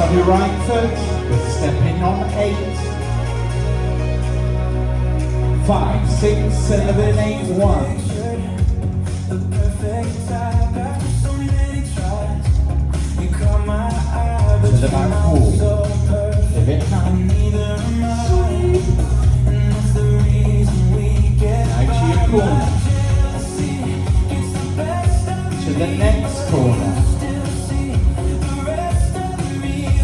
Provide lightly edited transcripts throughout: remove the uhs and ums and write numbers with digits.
on your right foot, we're stepping on 8. 5, 6, 7, 8, 1. To the back wall. Pivot hand. Now to your corner. To the next corner.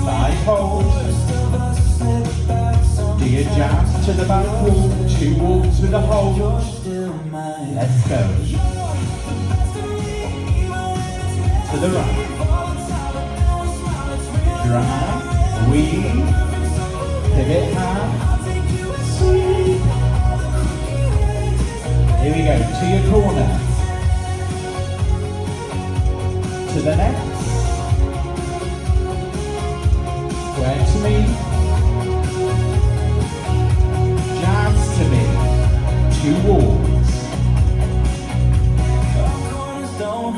Side hold. Do your jabs to the back wall. 2 walks with a hold. Let's go. To the right. Drag, weave, pivot half, sweep. Here we go, to your corner. To the next. Square to me. Jabs to me. 2 walks. Corners don't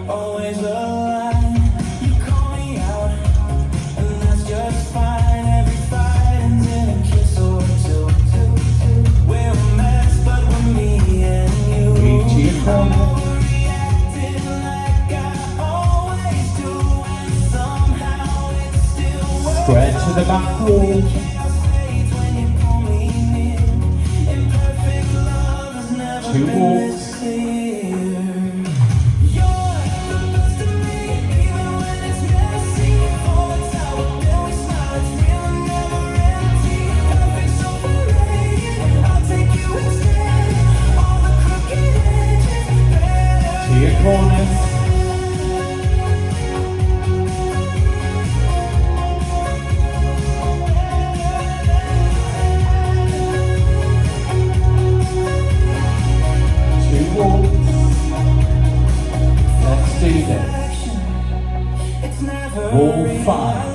always align. You call me out. Just fine, every fight ends in a kiss or 2. We're a mess, but we're me and you. Reach to your corner. Reacting like I always do, and somehow it still works. Square to the back wall. When you pull me near. Imperfect love has never 2 walks. Corners. Two walks. Let's do this. Wall 5.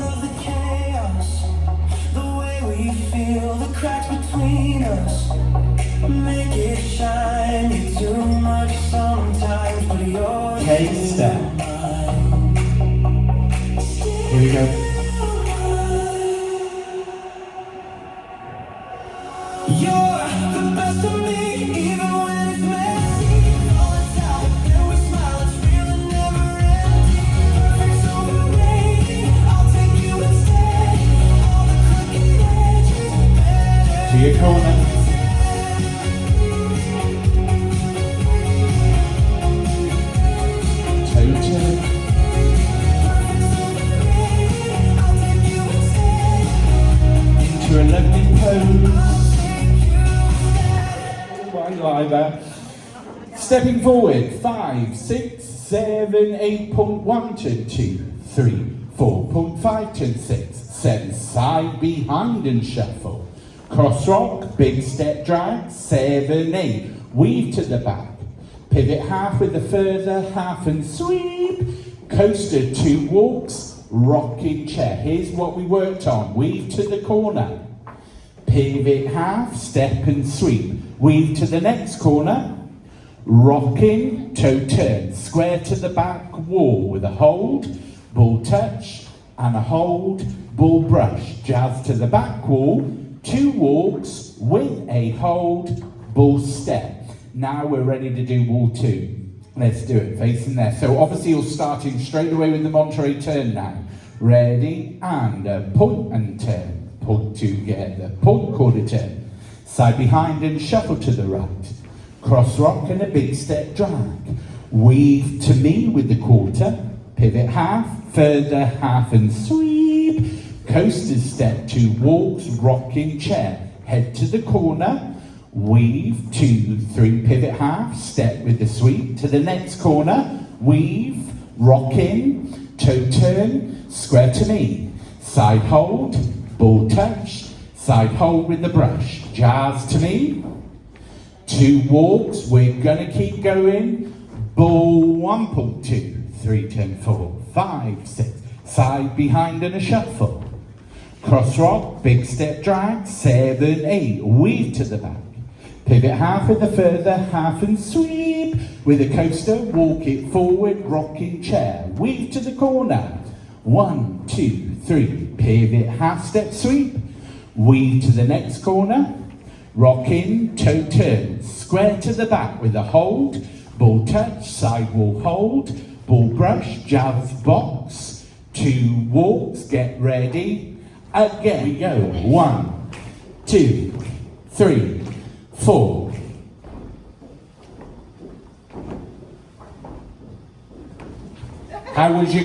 The way we feel, the cracks between us. Make it shine, you're too much sometimes, but you're K-step. Here we go. You're the best of me, even when it's messy. All it's out, then we smile, it's real and never empty. Perfect's overrated, I'll take you instead. All the crooked edges better. To your corner. Into a lovely pose. Right lie there. Stepping forward. 5, 6, 7, 8. 1, 2, 3, 4. 5, 2, 6, 7. Side, behind and shuffle. Cross rock, big step drag. 7, 8. Weave to the back. Pivot half with the further half and sweep. Coaster, 2 walks, rocking chair. Here's what we worked on. Weave to the corner. Pivot half, step and sweep. Weave to the next corner. Rocking, toe turn. Square to the back wall with a hold, ball touch, and a hold, ball brush. Jazz to the back wall. 2 walks with a hold, ball step. Now we're ready to do wall 2. Let's do it, facing there. So obviously you're starting straight away with the Monterey turn now. Ready, and a point and turn. Point together, point, quarter turn. Side behind and shuffle to the right. Cross rock and a big step drag. Weave to me with the quarter. Pivot half, further half and sweep. Coaster step, 2 walks, rocking chair. Head to the corner. Weave, 2, 3, pivot half, step with the sweep to the next corner, weave, rock in, toe turn, square to me, side hold, ball touch, side hold with the brush, jazz to me, 2 walks, we're gonna keep going, ball 1, 2, 3, 10, 4, 5, 6, side behind and a shuffle, cross rock, big step drag, 7, 8, weave to the back. Pivot half with the further half and sweep. With a coaster, walk it forward, rocking chair. Weave to the corner. 1, 2, 3, pivot, half step sweep, weave to the next corner, rock in, toe turn, square to the back with a hold, ball touch, sidewall hold, ball brush, jazz box, 2 walks, get ready, again we go, 1, 2, 3, 4. How was your